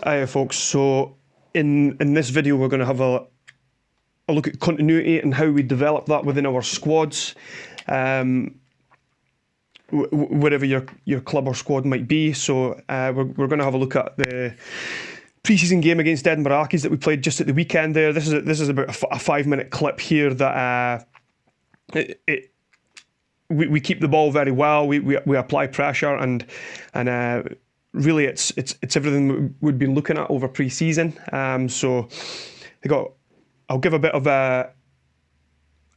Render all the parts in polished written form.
Hiya folks, so in this video we're going to have a look at continuity and how we develop that within our squads, wherever your club or squad might be. So we're going to have a look at the pre-season game against Edinburgh Accies that we played just at the weekend there. This is about a 5-minute clip here that we keep the ball very well, we apply pressure and really, it's everything we've been looking at over pre-season. So I'll give a bit about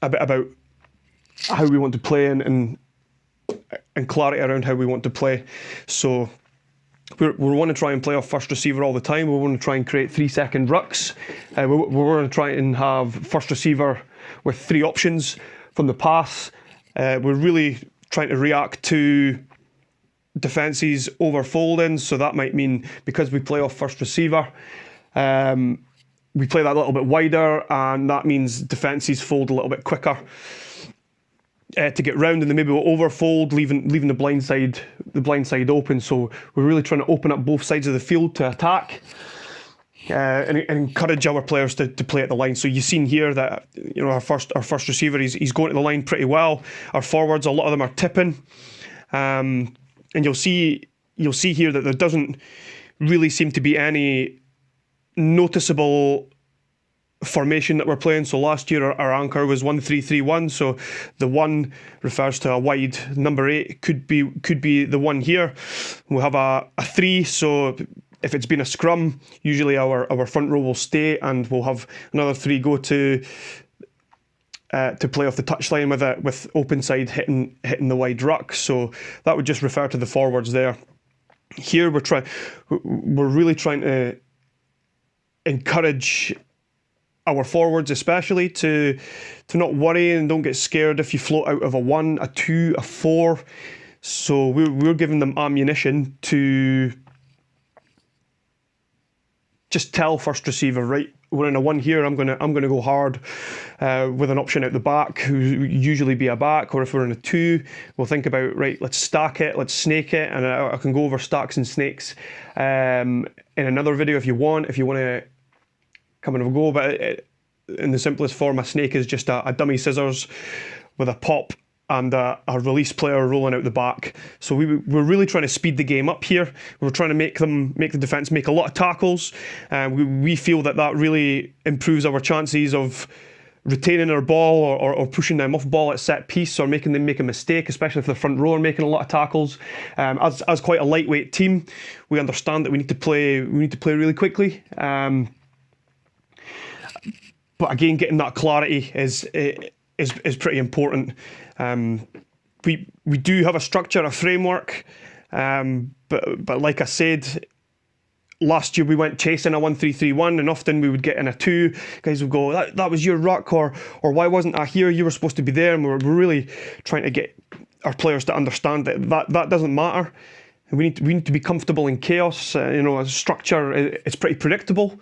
how we want to play and clarity around how we want to play. So we want to try and play off first receiver all the time. We want to try and create 3-second rucks. We want to try and have first receiver with 3 options from the pass. We're really trying to react to defences overfolding, so that might mean because we play off first receiver, we play that a little bit wider, and that means defences fold a little bit quicker to get round, and then maybe we'll overfold, leaving the blind side open. So we're really trying to open up both sides of the field to attack and encourage our players to play at the line. So you've seen here that our first receiver, he's going to the line pretty well. Our forwards, a lot of them are tipping. And you'll see here that there doesn't really seem to be any noticeable formation that we're playing. So last year our anchor was 1-3-3-1. So the 1 refers to a wide number 8. Could be the 1 here. We'll have a 3. So if it's been a scrum, usually our front row will stay, and we'll have another 3 go to play off the touchline with open side hitting the wide ruck. So that would just refer to the forwards there. Here we're really trying to encourage our forwards especially to not worry and don't get scared if you float out of a 1, a 2, a 4. So we're giving them ammunition to just tell first receiver, right, we're in a 1 here, I'm gonna go hard with an option out the back, who usually be a back. Or if we're in a 2, we'll think about, right, let's stack it, let's snake it, and I can go over stacks and snakes in another video if you want to come and have a go. But in the simplest form, a snake is just a dummy scissors with a pop and a release player rolling out the back. So we're really trying to speed the game up here. We're trying to make the defence make a lot of tackles. We feel that really improves our chances of retaining our ball or pushing them off ball at set piece, or making them make a mistake, especially if the front row are making a lot of tackles. As quite a lightweight team, we understand that we need to play really quickly. But again, getting that clarity is pretty important. We do have a structure, a framework, but like I said, last year we went chasing a 1-3-3-1, and often we would get in a 2. Guys would go, that was your ruck, or why wasn't I here? You were supposed to be there. And we're really trying to get our players to understand that doesn't matter. We need to be comfortable in chaos. Structure is pretty predictable.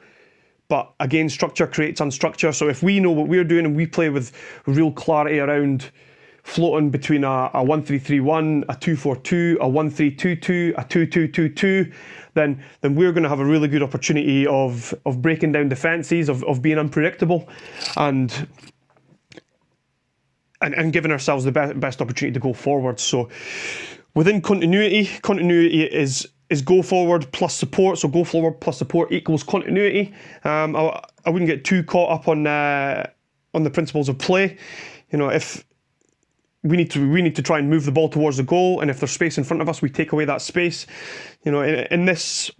But again, structure creates unstructure. So if we know what we're doing and we play with real clarity around floating between a 1-3-3-1, a 2-4-2, a 1-3-2-2, a 2-2-2-2, then we're going to have a really good opportunity of breaking down defences, of being unpredictable, and giving ourselves the best opportunity to go forward. So within continuity is go forward plus support. So go forward plus support equals continuity. I wouldn't get too caught up on the principles of play. If we need to try and move the ball towards the goal, and if there's space in front of us, we take away that space. In this,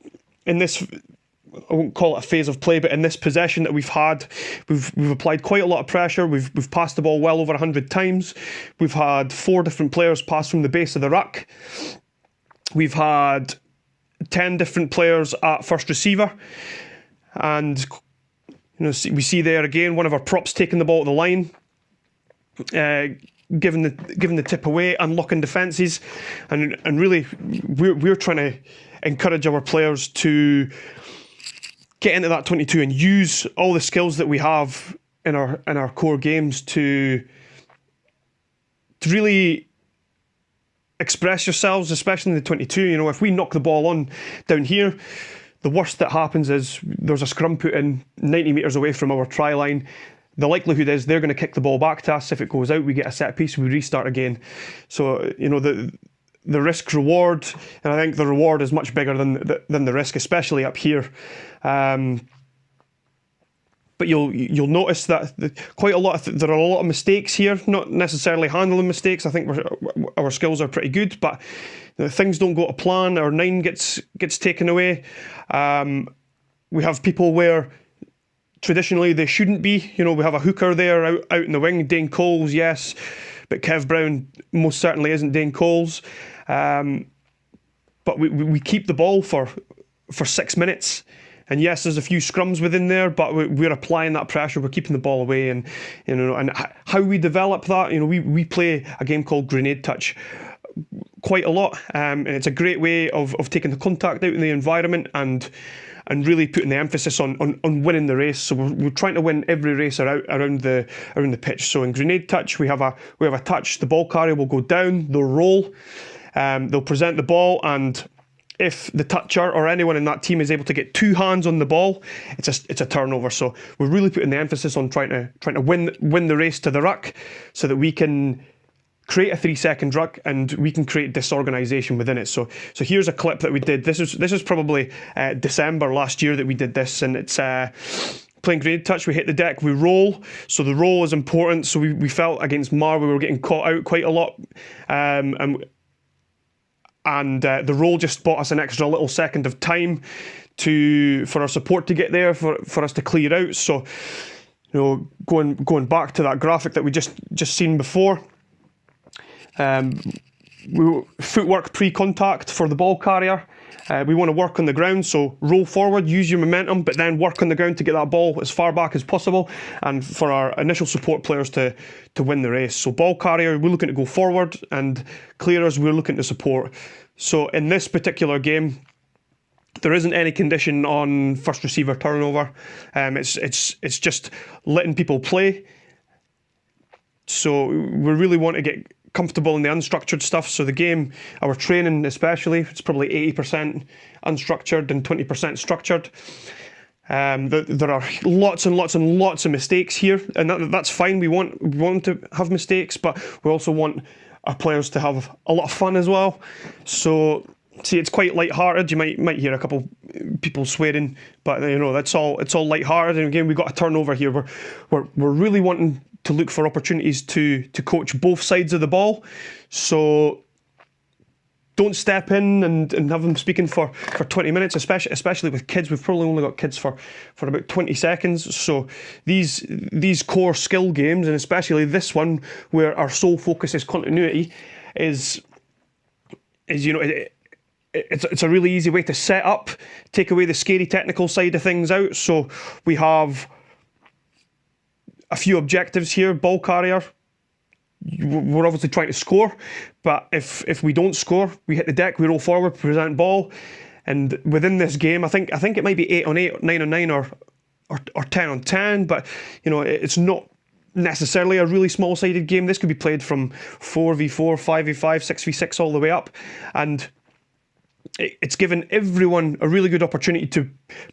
I won't call it a phase of play, but in this possession that we've had, we've applied quite a lot of pressure. We've passed the ball well over 100 times. We've had 4 different players pass from the base of the ruck. We've had 10 different players at first receiver, and we see there again one of our props taking the ball at the line, giving the tip away, unlocking defences, and really we're trying to encourage our players to get into that 22 and use all the skills that we have in our core games to really express yourselves, especially in the 22. If we knock the ball on down here, the worst that happens is there's a scrum put in 90 metres away from our try line. The likelihood is they're going to kick the ball back to us. If it goes out, we get a set piece, we restart again. So, you know, the risk reward, and I think the reward is much bigger than the risk, especially up here. But you'll notice that quite a lot there are a lot of mistakes here. Not necessarily handling mistakes. I think our skills are pretty good, but things don't go to plan. Our 9 gets taken away. We have people where traditionally they shouldn't be. You know, we have a hooker there out in the wing. Dane Coles, yes, but Kev Brown most certainly isn't Dane Coles. But we keep the ball for 6 minutes. And yes, there's a few scrums within there, but we're applying that pressure. We're keeping the ball away, and you know, and how we develop that. You know, we play a game called Grenade Touch quite a lot, and it's a great way of taking the contact out in the environment and really putting the emphasis on winning the race. So we're trying to win every race around the pitch. So in Grenade Touch, we have a touch. The ball carrier will go down. They'll roll. They'll present the ball, and if the toucher or anyone in that team is able to get 2 hands on the ball, it's a turnover. So we're really putting the emphasis on trying to win the race to the ruck, so that we can create a 3-second ruck and we can create disorganisation within it. So here's a clip that we did. This is probably December last year that we did this, and it's playing Grenade Touch. We hit the deck, we roll. So the roll is important. So we felt against Mar we were getting caught out quite a lot, and the roll just bought us an extra little second of time for our support to get there, for us to clear out. So, you know, going back to that graphic that we just seen before, footwork pre-contact for the ball carrier. We want to work on the ground, so roll forward, use your momentum, but then work on the ground to get that ball as far back as possible, and for our initial support players to win the race. So ball carrier, we're looking to go forward, and clearers, we're looking to support. So in this particular game, there isn't any condition on first receiver turnover. It's just letting people play. So we really want to get comfortable in the unstructured stuff. So the game, our training especially, it's probably 80% unstructured and 20% structured. There are lots and lots and lots of mistakes here, and that's fine. We want to have mistakes, but we also want our players to have a lot of fun as well. So see, it's quite light-hearted. You might hear a couple people swearing, but you know, it's all light-hearted. And again, we got a turnover here. We're really wanting to look for opportunities to coach both sides of the ball. So don't step in and have them speaking for 20 minutes, especially with kids. We've probably only got kids for about 20 seconds. So these core skill games, and especially this one where our sole focus is continuity, is you know, it's a really easy way to set up, take away the scary technical side of things out. So we have a few objectives here. Ball carrier, we're obviously trying to score, but if we don't score, we hit the deck, we roll forward, present ball, and within this game, I think it might be 8 on 8, 9 on 9, or 10 on 10, but you know, it's not necessarily a really small-sided game. This could be played from 4v4, 5v5, 6v6, all the way up, and it's given everyone a really good opportunity to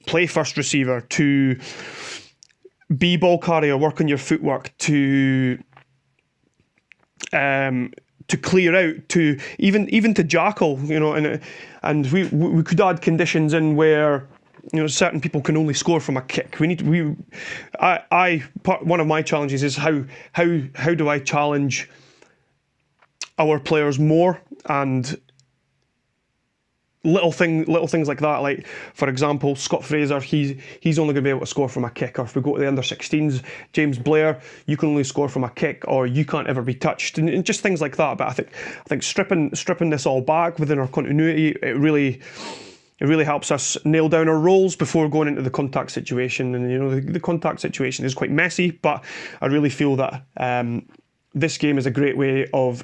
play first receiver, to be ball carrier, work on your footwork, to clear out, to even to jackal, you know, and we could add conditions in where, you know, certain people can only score from a kick. One of my challenges is how do I challenge our players more, and little things like that, like for example, Scott Fraser, he's only going to be able to score from a kick. Or if we go to the under-16s, James Blair, you can only score from a kick, or you can't ever be touched, and just things like that. But I think stripping this all back within our continuity, it really helps us nail down our roles before going into the contact situation. And you know, the contact situation is quite messy, but I really feel that this game is a great way of